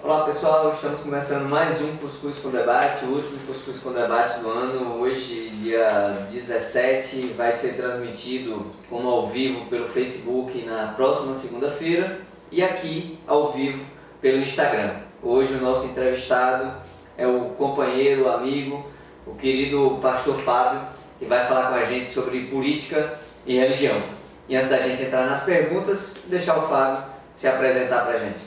Olá pessoal, estamos começando mais um Cuscuz com Debate, o último Cuscuz com Debate do ano. Hoje, dia 17, vai ser transmitido como ao vivo pelo Facebook na próxima segunda-feira e aqui ao vivo pelo Instagram. Hoje o nosso entrevistado é o companheiro, amigo, o querido pastor Fábio, que vai falar com a gente sobre política e religião. E antes da gente entrar nas perguntas, deixar o Fábio se apresentar para a gente.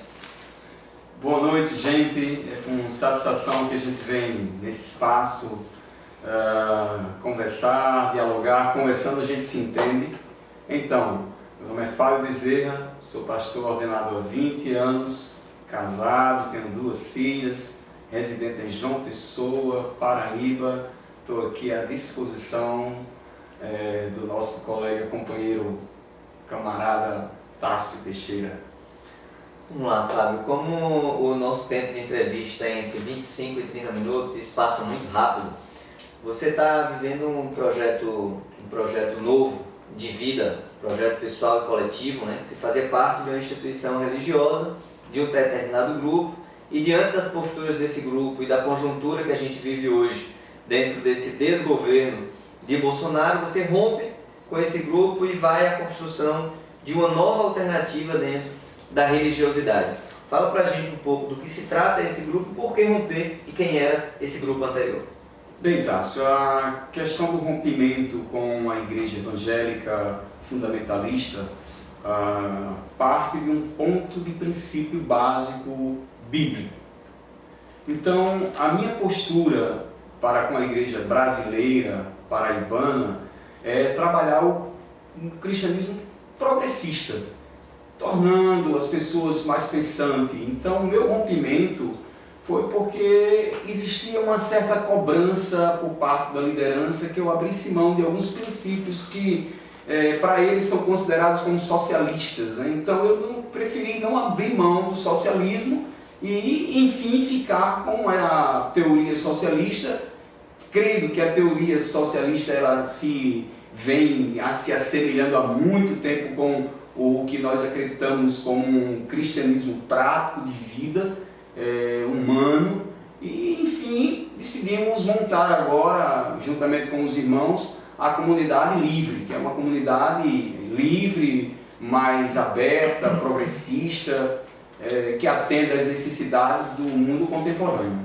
Boa noite, gente. É com satisfação que a gente vem nesse espaço conversar, dialogar. Conversando a gente se entende. Então, meu nome é Fábio Bezerra, sou pastor ordenado há 20 anos, casado, tenho 2 filhas, residente em João Pessoa, Paraíba. Estou aqui à disposição do nosso colega, companheiro, camarada Tássio Teixeira. Vamos lá, Fábio. Como o nosso tempo de entrevista é entre 25 e 30 minutos, isso passa muito rápido, você está vivendo um projeto novo de vida, projeto pessoal e coletivo, né? Você fazia parte de uma instituição religiosa, de um determinado grupo, e diante das posturas desse grupo e da conjuntura que a gente vive hoje, dentro desse desgoverno de Bolsonaro, você rompe com esse grupo e vai à construção de uma nova alternativa dentro da religiosidade. Fala pra gente um pouco do que se trata esse grupo, por que romper e quem era esse grupo anterior. Bem, Tássio, a questão do rompimento com a igreja evangélica fundamentalista parte de um ponto de princípio básico bíblico. Então, a minha postura para com a igreja brasileira, paraibana, é trabalhar o cristianismo progressista, tornando as pessoas mais pensantes. Então, o meu rompimento foi porque existia uma certa cobrança por parte da liderança que eu abrisse mão de alguns princípios que, para eles, são considerados como socialistas, né? Então, eu preferi não abrir mão do socialismo e, enfim, ficar com a teoria socialista, crendo que a teoria socialista ela vem se assemelhando há muito tempo com o que nós acreditamos como um cristianismo prático de vida, humano, e enfim decidimos montar agora, juntamente com os irmãos, a comunidade livre, que é uma comunidade livre, mais aberta, progressista, que atende às necessidades do mundo contemporâneo.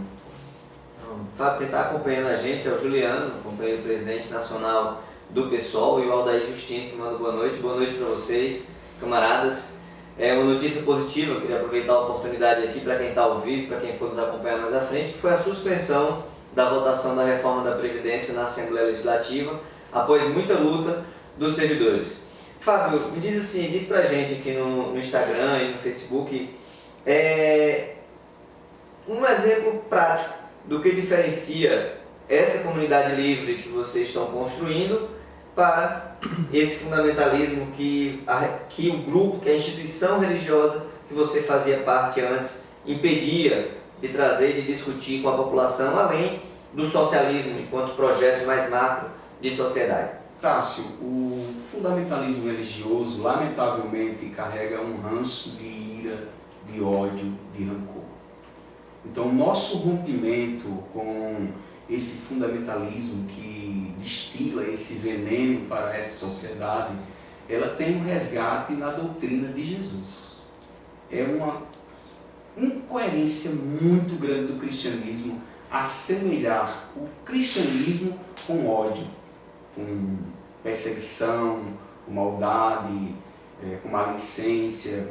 Fábio, quem está acompanhando a gente é o Juliano, companheiro presidente nacional do PSOL, e o Aldair Justino, que manda boa noite para vocês, camaradas. É uma notícia positiva, eu queria aproveitar a oportunidade aqui para quem está ao vivo, para quem for nos acompanhar mais à frente, que foi a suspensão da votação da reforma da Previdência na Assembleia Legislativa, após muita luta dos servidores. Fábio, me diz assim, diz pra gente aqui no Instagram e no Facebook, um exemplo prático do que diferencia essa comunidade livre que vocês estão construindo para esse fundamentalismo que o grupo, que a instituição religiosa que você fazia parte antes, impedia de trazer, de discutir com a população, além do socialismo enquanto projeto mais macro de sociedade. Tássio, o fundamentalismo religioso, lamentavelmente, carrega um ranço de ira, de ódio, de rancor. Então, nosso rompimento com esse fundamentalismo que destila esse veneno para essa sociedade, ela tem um resgate na doutrina de Jesus. É uma incoerência muito grande do cristianismo assemelhar o cristianismo com ódio, com perseguição, com maldade, com maledicência,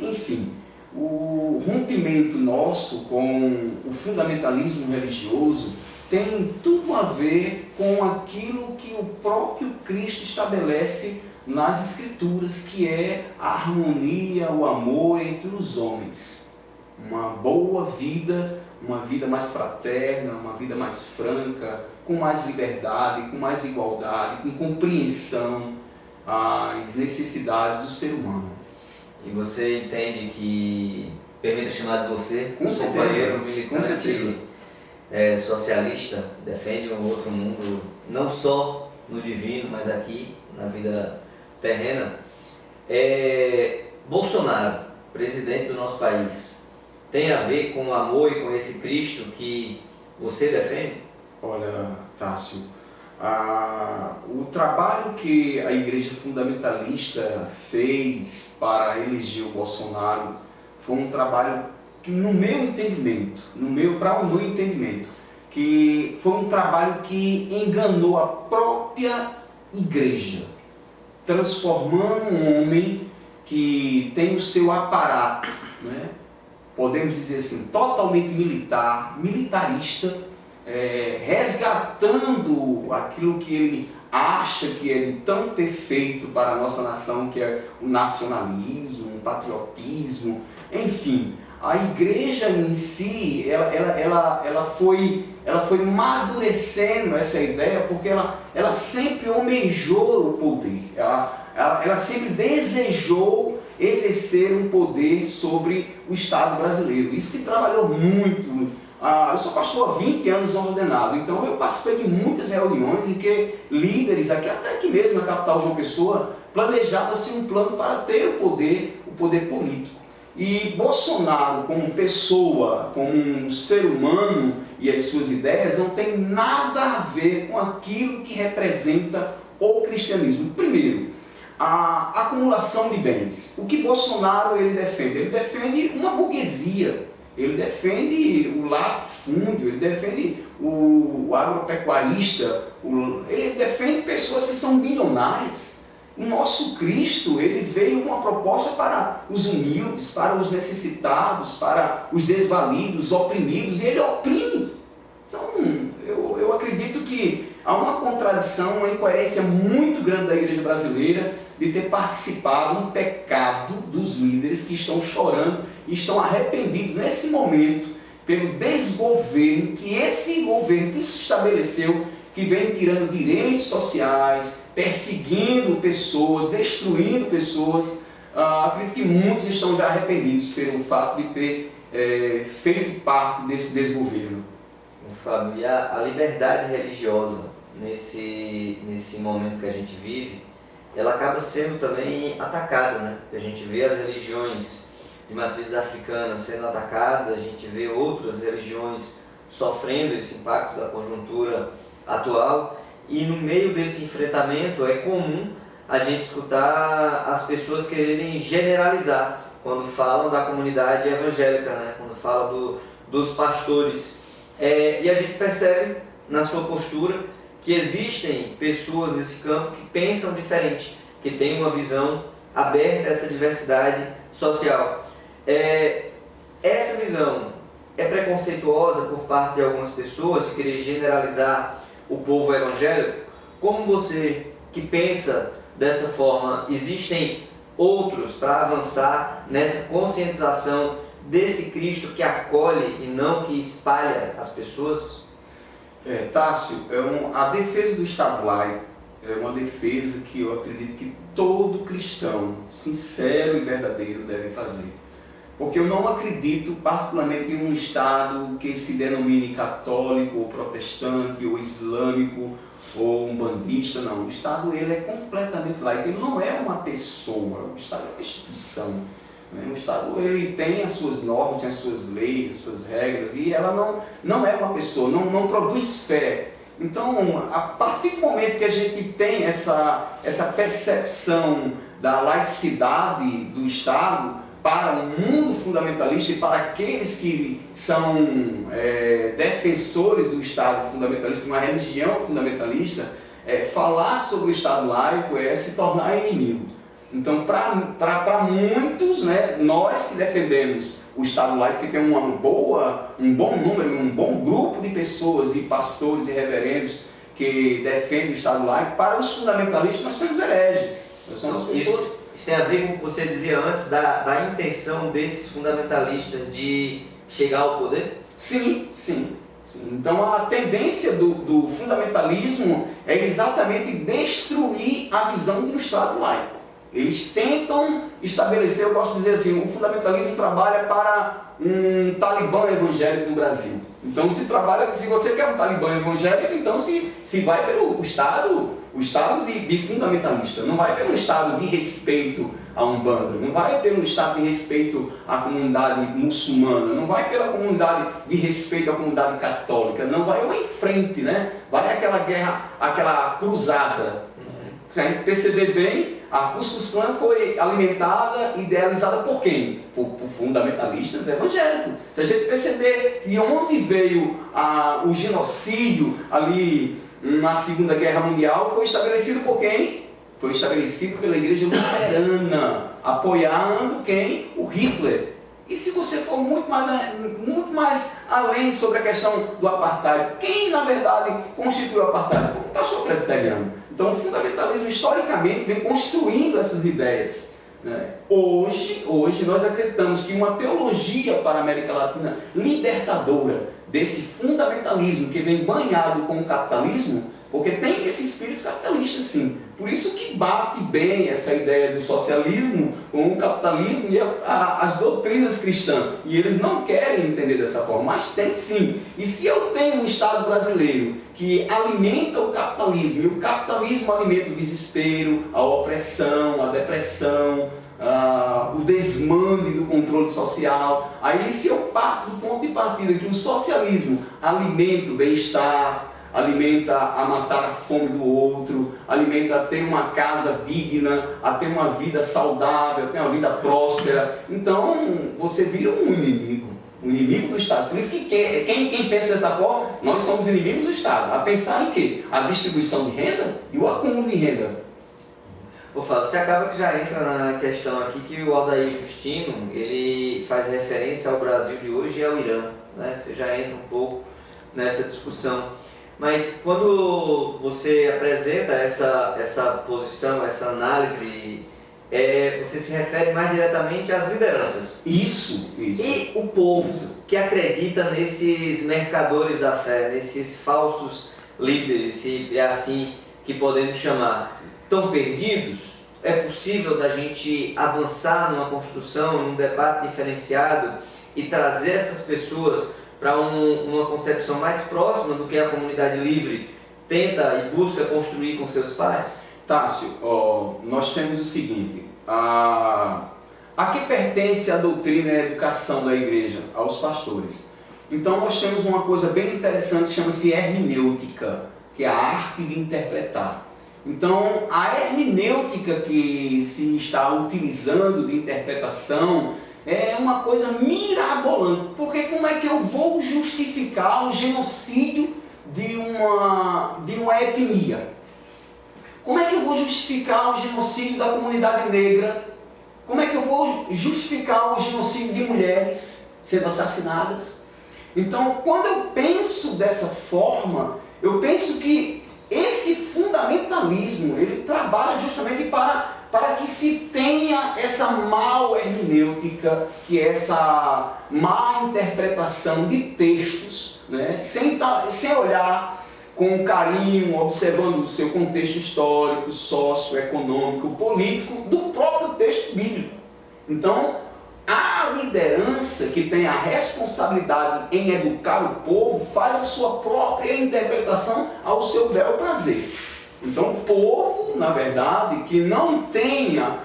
enfim. O rompimento nosso com o fundamentalismo religioso tem tudo a ver com aquilo que o próprio Cristo estabelece nas Escrituras, que é a harmonia, o amor entre os homens. Uma boa vida, uma vida mais fraterna, uma vida mais franca, com mais liberdade, com mais igualdade, com compreensão às necessidades do ser humano. E você entende que, permita chamar de você, com companheiro militante socialista, defende um outro mundo, não só no divino, mas aqui na vida terrena. Bolsonaro, presidente do nosso país, tem a ver com o amor e com esse Cristo que você defende? Olha, Tássio, o trabalho que a Igreja Fundamentalista fez para eleger o Bolsonaro foi um trabalho que, no meu entendimento, para o meu entendimento, que foi um trabalho que enganou a própria Igreja, transformando um homem que tem o seu aparato, né, podemos dizer assim, totalmente militarista, resgatando aquilo que ele acha que é de tão perfeito para a nossa nação, que é o nacionalismo, o patriotismo, enfim. A igreja em si, ela foi amadurecendo essa ideia, porque ela sempre almejou o poder, ela sempre desejou exercer um poder sobre o Estado brasileiro. Isso se trabalhou muito. Eu sou pastor há 20 anos ordenado, então eu participei de muitas reuniões em que líderes, até aqui mesmo na capital João Pessoa, planejava-se um plano para ter o poder político. E Bolsonaro, como pessoa, como um ser humano e as suas ideias, não tem nada a ver com aquilo que representa o cristianismo. Primeiro, a acumulação de bens. O que Bolsonaro ele defende? Ele defende uma burguesia, ele defende o latifúndio, ele defende o agropecuarista, ele defende pessoas que são bilionárias. O nosso Cristo, ele veio com uma proposta para os humildes, para os necessitados, para os desvalidos, oprimidos, e ele oprime. Então, eu acredito que há uma contradição, uma incoerência muito grande da igreja brasileira de ter participado um pecado dos líderes que estão chorando e estão arrependidos nesse momento pelo desgoverno que esse governo que se estabeleceu, que vem tirando direitos sociais, perseguindo pessoas, destruindo pessoas. Acredito que muitos estão já arrependidos pelo fato de ter feito parte desse desgoverno. Fábio, e a liberdade religiosa nesse momento que a gente vive, ela acaba sendo também atacada, né? A gente vê as religiões de matrizes africanas sendo atacadas, a gente vê outras religiões sofrendo esse impacto da conjuntura atual, e no meio desse enfrentamento é comum a gente escutar as pessoas quererem generalizar quando falam da comunidade evangélica, né? Quando falam dos pastores. E a gente percebe na sua postura que existem pessoas nesse campo que pensam diferente, que têm uma visão aberta a essa diversidade social. Essa visão é preconceituosa por parte de algumas pessoas de querer generalizar o povo evangélico? Como você que pensa dessa forma, existem outros para avançar nessa conscientização desse Cristo que acolhe e não que espalha as pessoas? Tássio, a defesa do Estado laico é uma defesa que eu acredito que todo cristão sincero e verdadeiro deve fazer. Porque eu não acredito particularmente em um Estado que se denomine católico, ou protestante, ou islâmico, ou umbandista, não. O Estado ele é completamente laico, ele não é uma pessoa, o Estado é uma instituição. O Estado ele tem as suas normas, tem as suas leis, as suas regras, e ela não é uma pessoa, não produz fé. Então, a partir do momento que a gente tem essa percepção da laicidade do Estado para o mundo fundamentalista e para aqueles que são defensores do Estado fundamentalista, uma religião fundamentalista, falar sobre o Estado laico é se tornar inimigo. Então, para muitos, né, nós que defendemos o Estado laico, que tem um bom número, um bom grupo de pessoas e pastores e reverendos que defendem o Estado laico, para os fundamentalistas nós somos hereges. Nós somos pessoas... Isso tem a ver com o que você dizia antes da intenção desses fundamentalistas de chegar ao poder? Sim. Então a tendência do fundamentalismo é exatamente destruir a visão de um Estado laico. Eles tentam estabelecer, eu gosto de dizer assim, o fundamentalismo trabalha para um talibã evangélico no Brasil. Então se você quer um talibã evangélico, então se vai pelo Estado de fundamentalista, não vai pelo Estado de respeito à Umbanda, não vai pelo Estado de respeito à comunidade muçulmana, não vai pela comunidade de respeito à comunidade católica, não vai em frente, né? Vai aquela guerra, aquela cruzada. Se a gente perceber bem, a Ku Klux Klan foi alimentada, idealizada por quem? Por fundamentalistas evangélicos. Se a gente perceber de onde veio o genocídio ali na Segunda Guerra Mundial, foi estabelecido por quem? Foi estabelecido pela Igreja Luterana, apoiando quem? O Hitler. E se você for muito mais além sobre a questão do apartheid, quem na verdade constituiu o apartheid? Foi um pastor presbiteriano. Então o fundamentalismo historicamente vem construindo essas ideias. Né? Hoje nós acreditamos que uma teologia para a América Latina libertadora desse fundamentalismo que vem banhado com o capitalismo, porque tem esse espírito capitalista sim. Por isso que bate bem essa ideia do socialismo com o capitalismo e as doutrinas cristãs. E eles não querem entender dessa forma, mas tem sim. E se eu tenho um Estado brasileiro que alimenta o capitalismo, e o capitalismo alimenta o desespero, a opressão, a depressão, o desmande do controle social, aí se eu parto do ponto de partida que o socialismo alimenta o bem-estar, alimenta a matar a fome do outro, alimenta a ter uma casa digna, a ter uma vida saudável, a ter uma vida próspera, então você vira um inimigo do Estado. Por isso que quem pensa dessa forma, nós somos inimigos do Estado. A pensar em quê? A distribuição de renda e o acúmulo de renda. Ô Fábio, você acaba que já entra na questão aqui que o Aldair Justino, ele faz referência ao Brasil de hoje e ao Irã, né? Você já entra um pouco nessa discussão. Mas quando você apresenta essa posição, essa análise, você se refere mais diretamente às lideranças. Isso. E o povo que acredita nesses mercadores da fé, nesses falsos líderes, se é assim que podemos chamar, estão perdidos? É possível da gente avançar numa construção, num debate diferenciado e trazer essas pessoas para uma concepção mais próxima do que a comunidade livre tenta e busca construir com seus pais? Tássio, nós temos o seguinte, a que pertence a doutrina e a educação da igreja? Aos pastores. Então nós temos uma coisa bem interessante que chama-se hermenêutica, que é a arte de interpretar. Então a hermenêutica que se está utilizando de interpretação é uma coisa mirabolante, porque como é que eu vou justificar o genocídio de uma etnia? Como é que eu vou justificar o genocídio da comunidade negra? Como é que eu vou justificar o genocídio de mulheres sendo assassinadas? Então, quando eu penso dessa forma, eu penso que esse fundamentalismo, ele trabalha justamente para que se tenha essa mal hermenêutica, que é essa má interpretação de textos, né? sem olhar com carinho, observando o seu contexto histórico, socioeconômico, político, do próprio texto bíblico. Então, a liderança que tem a responsabilidade em educar o povo faz a sua própria interpretação ao seu bel prazer. Então, o povo, na verdade, que não tenha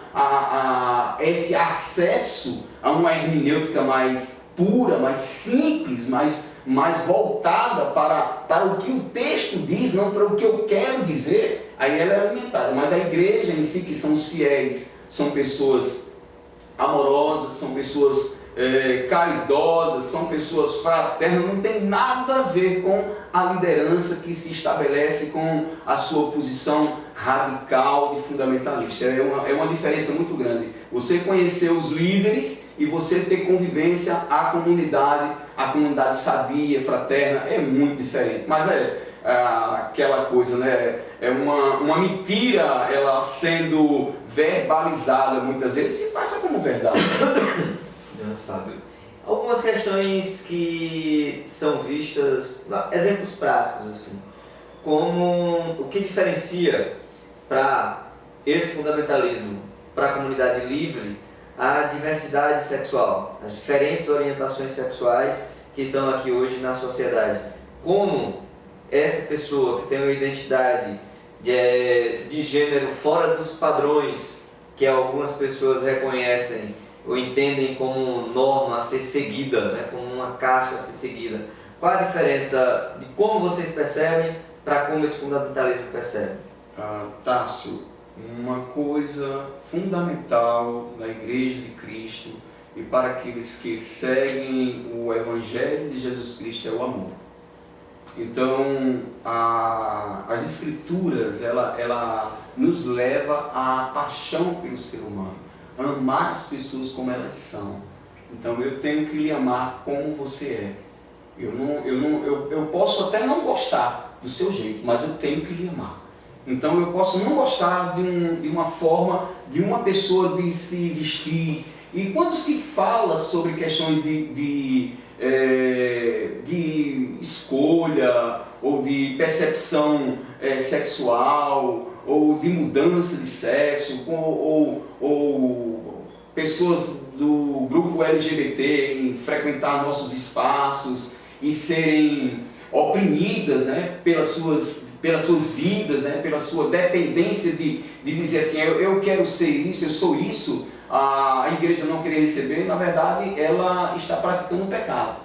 esse acesso a uma hermenêutica mais pura, mais simples, mais voltada para o que o texto diz, não para o que eu quero dizer, aí ela é alimentada. Mas a igreja em si, que são os fiéis, são pessoas amorosas, são pessoas caridosas, são pessoas fraternas, não tem nada a ver com a liderança que se estabelece com a sua posição radical de fundamentalista. É uma diferença muito grande. Você conhecer os líderes e você ter convivência à comunidade sadia, fraterna, é muito diferente. Mas aquela coisa, né? É uma mentira, ela sendo verbalizada muitas vezes, se passa como verdade. Fábio, algumas questões que são vistas, exemplos práticos assim, como o que diferencia para esse fundamentalismo para a comunidade livre a diversidade sexual, as diferentes orientações sexuais que estão aqui hoje na sociedade. Como essa pessoa que tem uma identidade de gênero fora dos padrões que algumas pessoas reconhecem ou entendem como norma a ser seguida, né, como uma caixa a ser seguida. Qual a diferença de como vocês percebem para como esse fundamentalismo percebe? Tássio, uma coisa fundamental na Igreja de Cristo e para aqueles que seguem o Evangelho de Jesus Cristo é o amor. Então, as Escrituras, ela nos leva à paixão pelo ser humano, amar as pessoas como elas são. Então, eu tenho que lhe amar como você é. Eu posso até não gostar do seu jeito, mas eu tenho que lhe amar. Então, eu posso não gostar de uma forma de uma pessoa de se vestir. E quando se fala sobre questões de escolha ou de percepção sexual ou de mudança de sexo ou pessoas do grupo LGBT em frequentar nossos espaços e serem oprimidas, né, pelas suas vidas, né, pela sua dependência de dizer assim, eu quero ser isso, eu sou isso, a igreja não querer receber, na verdade ela está praticando um pecado.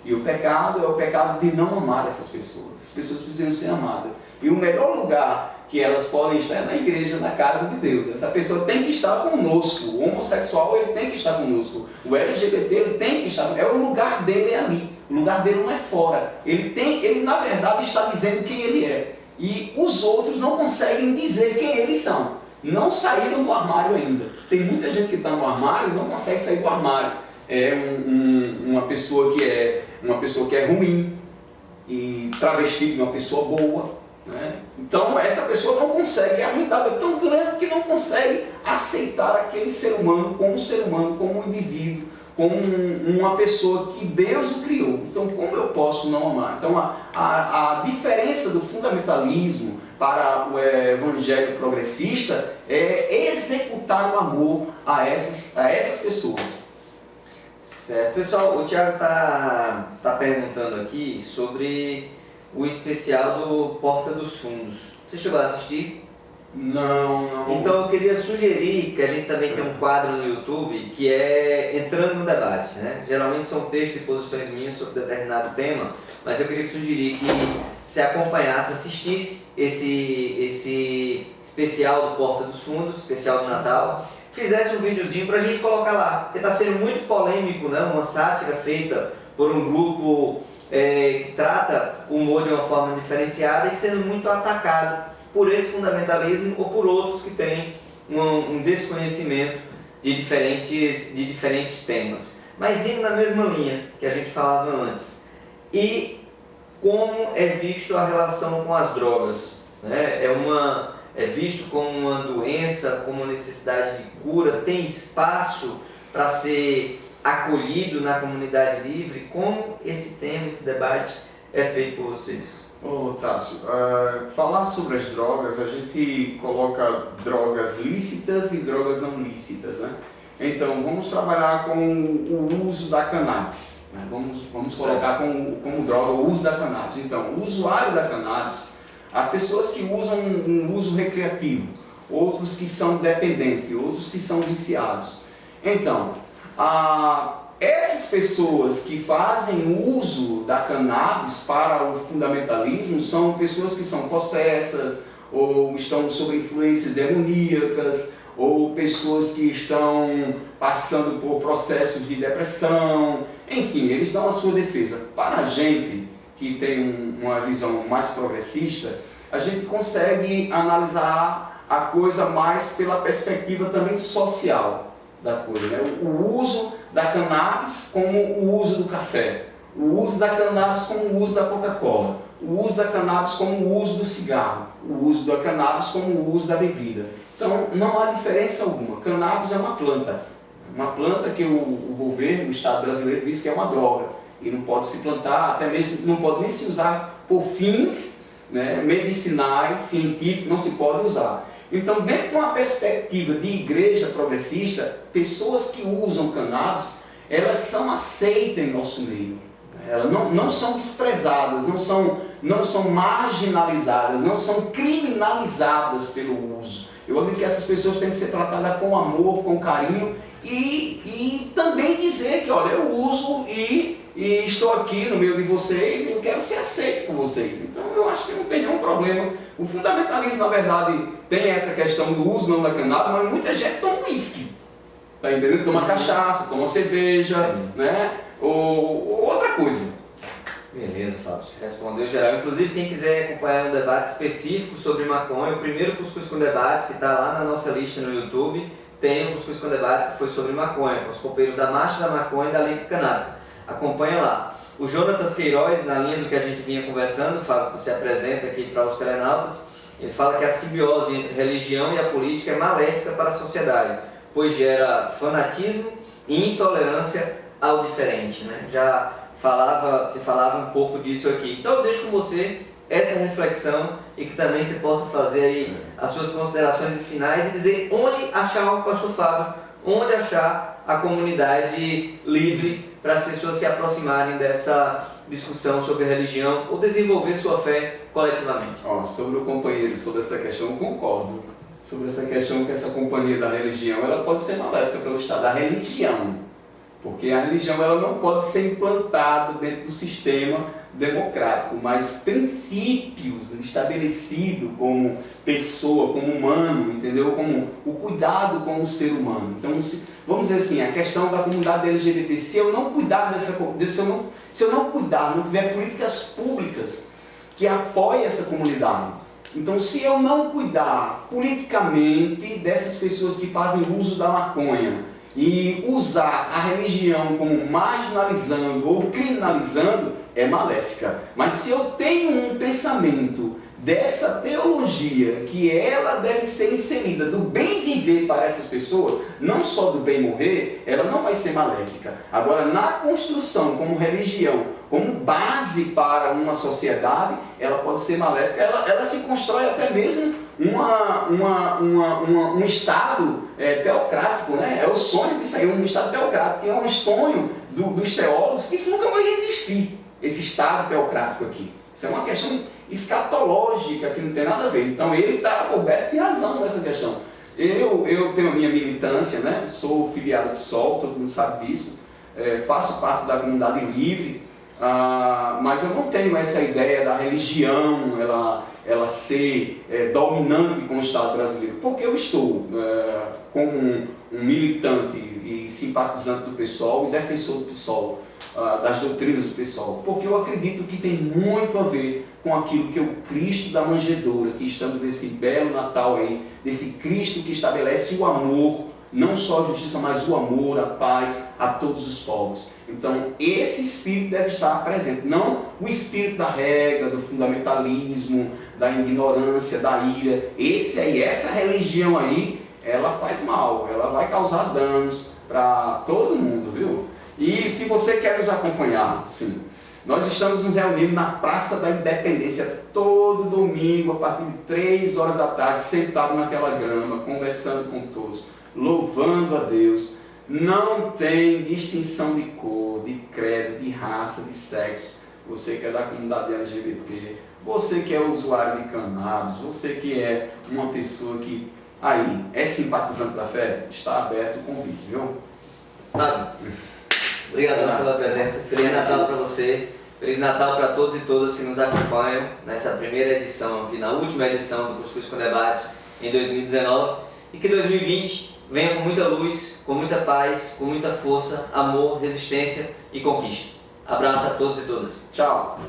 E o pecado é o pecado de não amar essas pessoas. As pessoas precisam ser amadas. E o melhor lugar que elas podem estar é na igreja, na casa de Deus. Essa pessoa tem que estar conosco. O homossexual, ele tem que estar conosco. O LGBT, ele tem que estar. O lugar dele é ali. O lugar dele não é fora. Ele na verdade está dizendo quem ele é. E os outros não conseguem dizer quem eles são. Não saíram do armário ainda. Tem muita gente que está no armário e não consegue sair do armário. É uma pessoa que é ruim e travestida de uma pessoa boa, né? Então essa pessoa não consegue, a ruindade é tão grande que não consegue aceitar aquele ser humano, como um indivíduo, como uma pessoa que Deus o criou. Então como eu posso não amar? Então a diferença do fundamentalismo para o evangelho progressista é executar o amor a essas pessoas. Certo. Pessoal, o Thiago está perguntando aqui sobre o especial do Porta dos Fundos. Você chegou a assistir? Não. Então eu queria sugerir que a gente também tem um quadro no YouTube que é Entrando no Debate, né? Geralmente são textos e posições minhas sobre determinado tema, mas eu queria sugerir que você acompanhasse, assistisse esse especial do Porta dos Fundos, especial do Natal, fizesse um videozinho para a gente colocar lá, porque está sendo muito polêmico, né? Uma sátira feita por um grupo que trata o humor de uma forma diferenciada e sendo muito atacado por esse fundamentalismo ou por outros que têm um desconhecimento de diferentes temas. Mas indo na mesma linha que a gente falava antes. E como é visto a relação com as drogas, né? É visto como uma doença, como uma necessidade de cura, tem espaço para ser acolhido na comunidade livre? Como esse tema, esse debate é feito por vocês? Tássio, falar sobre as drogas, a gente coloca drogas lícitas e drogas não lícitas, né? Então, vamos trabalhar com o uso da cannabis, né? Vamos colocar como droga o uso da cannabis. Então, o usuário da cannabis, há pessoas que usam um uso recreativo, outros que são dependentes, outros que são viciados. Então, essas pessoas que fazem uso da cannabis para o fundamentalismo são pessoas que são possessas, ou estão sob influências demoníacas, ou pessoas que estão passando por processos de depressão. Enfim, eles dão a sua defesa. Para a gente que tem uma visão mais progressista, a gente consegue analisar a coisa mais pela perspectiva também social da coisa, né? O uso da cannabis como o uso do café, o uso da cannabis como o uso da Coca-Cola, o uso da cannabis como o uso do cigarro, o uso da cannabis como o uso da bebida. Então não há diferença alguma. Cannabis é uma planta que o governo, o Estado brasileiro diz que é uma droga e não pode se plantar, até mesmo não pode nem se usar por fins, né, medicinais, científicos, não se pode usar. Então, dentro de uma perspectiva de igreja progressista, pessoas que usam cannabis, elas são aceitas em nosso meio. Elas não são desprezadas, não são marginalizadas, não são criminalizadas pelo uso. Eu acredito que essas pessoas têm que ser tratadas com amor, com carinho e também dizer que, olha, eu uso e estou aqui no meio de vocês e eu quero ser aceito por vocês. Então eu acho que não tem nenhum problema. O fundamentalismo, na verdade, tem essa questão do uso não da cannabis, mas muita gente toma uísque, tá entendendo? Toma cachaça, toma cerveja, né? Ou outra coisa. Beleza, Fábio. Respondeu geral. Inclusive, quem quiser acompanhar um debate específico sobre maconha, o primeiro Cuscuz com Debate, que está lá na nossa lista no YouTube, tem um Cuscuz com Debate que foi sobre maconha, com os companheiros da Marcha da Maconha e da Lei Canábica. Acompanha lá. O Jonatas Queiroz, na linha do que a gente vinha conversando, Fábio, você apresenta aqui para os telenautas, ele fala que a simbiose entre religião e a política é maléfica para a sociedade, pois gera fanatismo e intolerância ao diferente, né? Se falava um pouco disso aqui. Então eu deixo com você essa reflexão e que também você possa fazer aí as suas considerações finais e dizer onde achar o Pastor Fábio, onde achar a comunidade livre para as pessoas se aproximarem dessa discussão sobre religião ou desenvolver sua fé coletivamente. Sobre o companheiro, sobre essa questão, eu concordo. Sobre essa questão que essa companhia da religião, ela pode ser maléfica pelo estado da religião. Porque a religião ela não pode ser implantada dentro do sistema democrático, mas princípios estabelecidos como pessoa, como humano, entendeu? Como o cuidado com o ser humano. Então, vamos dizer assim, a questão da comunidade LGBT, se eu não cuidar se eu não cuidar, não tiver políticas públicas que apoiem essa comunidade. Então, se eu não cuidar politicamente dessas pessoas que fazem uso da maconha, e usar a religião como marginalizando ou criminalizando é maléfica. Mas se eu tenho um pensamento dessa teologia, que ela deve ser inserida do bem viver para essas pessoas, não só do bem morrer, ela não vai ser maléfica. Agora, na construção como religião, como base para uma sociedade, ela pode ser maléfica. Ela se constrói até mesmo um Estado teocrático, né? É o sonho disso aí, um Estado teocrático, é um sonho dos teólogos, que isso nunca vai existir, esse Estado teocrático aqui. Isso é uma questão escatológica que não tem nada a ver. Então ele está coberto de razão nessa questão. Eu tenho a minha militância, né? Sou filiado do PSOL, todo mundo sabe disso, faço parte da comunidade livre, mas eu não tenho essa ideia da religião, ela ser dominante com o Estado brasileiro, porque eu estou como um militante e simpatizante do PSOL e defensor do PSOL, das doutrinas do PSOL, porque eu acredito que tem muito a ver com aquilo que é o Cristo da manjedoura, que estamos nesse belo Natal aí, desse Cristo que estabelece o amor, não só a justiça, mas o amor, a paz a todos os povos. Então esse espírito deve estar presente, não o espírito da regra, do fundamentalismo, da ignorância, da ira. Essa religião aí, ela faz mal, ela vai causar danos para todo mundo, viu? E se você quer nos acompanhar, sim, nós estamos nos reunindo na Praça da Independência todo domingo, a partir de 3 horas da tarde, sentado naquela grama, conversando com todos, louvando a Deus. Não tem distinção de cor, de credo, de raça, de sexo. Você que é da comunidade LGBT, você que é usuário de cannabis, você que é uma pessoa que aí é simpatizante da fé, está aberto o convite, viu? Obrigadão pela presença. Feliz Natal para você. Feliz Natal para todos e todas que nos acompanham nessa primeira edição aqui, na última edição do Cuscuz com Debate em 2019. E que 2020 venha com muita luz, com muita paz, com muita força, amor, resistência e conquista. Abraço a todos e todas. Tchau.